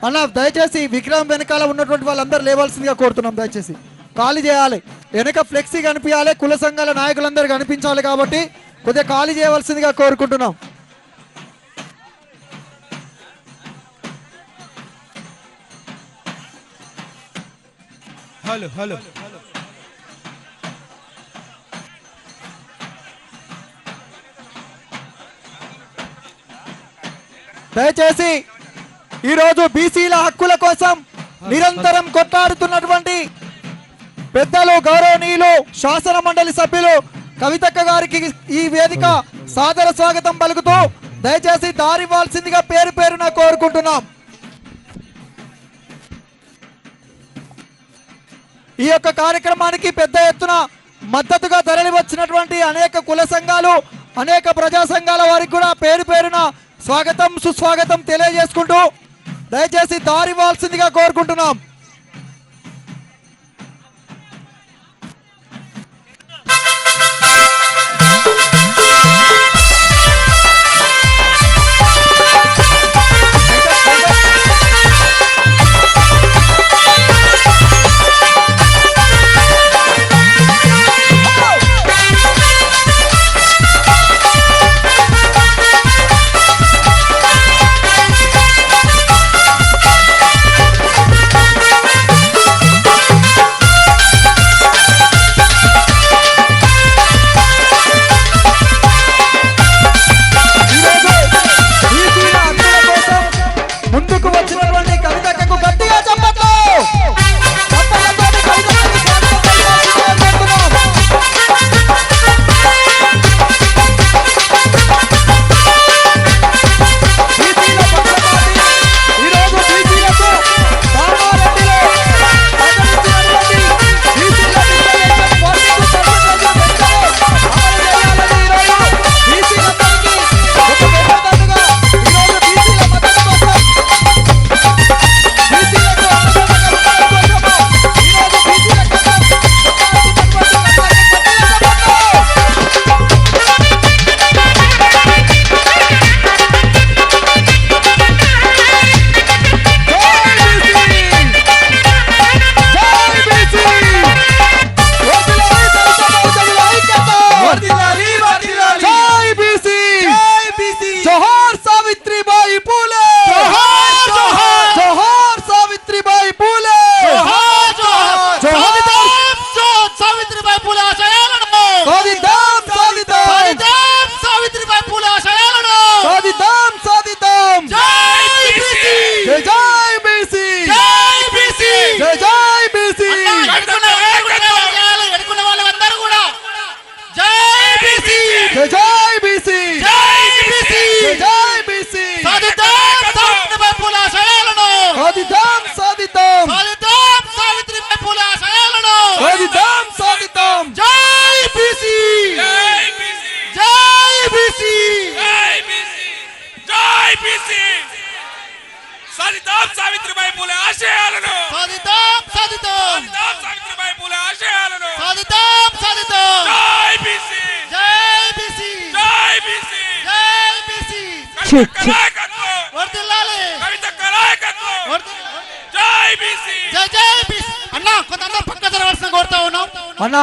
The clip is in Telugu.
అన్న దయచేసి విగ్రహం వెనకాల ఉన్నటువంటి వాళ్ళందరూ లేవాల్సిందిగా కోరుతున్నాం. దయచేసి ఖాళీ చేయాలి, వెనక ఫ్లెక్సీ కనిపించాలి, కుల సంఘాల నాయకులందరూ కనిపించాలి కాబట్టి కొద్దిగా ఖాళీ చేయవలసిందిగా కోరుకుంటున్నాం. హలో హలో దయచేసి ఈరోజు బీసీల హక్కుల కోసం నిరంతరం కొట్లాడుతున్నటువంటి పెద్దలు గౌరవనీయులు శాసన మండలి సభ్యులు కవితక్క గారికి ఈ వేదిక సాదర స్వాగతం పలుకుతూ దయచేసి దారివ్వాల్సిందిగా పేరు పేరున కోరుకుంటున్నాం. ఈ యొక్క కార్యక్రమానికి పెద్ద ఎత్తున మద్దతుగా తరలి వచ్చినటువంటి అనేక కుల సంఘాలు, అనేక ప్రజా సంఘాల వారికి కూడా పేరు పేరున స్వాగతం సుస్వాగతం తెలియజేసుకుంటూ దయచేసి దారివ్వాల్సిందిగా కోరుకుంటున్నాం. సాధిద్దాం సావిత్రిబాయి పూలే ఆశయాలను, సాధిద్దాం సాధిద్దాం సావిత్రిబాయి పూలే ఆశయాలను, సాధిద్దాం సాధిద్దాం. జై బీసీ, జై బీసీ, జై బీసీ, జై బీసీ. కవితక్క నాయకత్వం వర్ధిల్లాలి, కవితక్క నాయకత్వం, వర్ధిల్లాలి. జై బీసీ, జై జై బీసీ. అన్న కొంత పక్క జరగాల్సిన కోరుతా ఉన్నాం అన్న.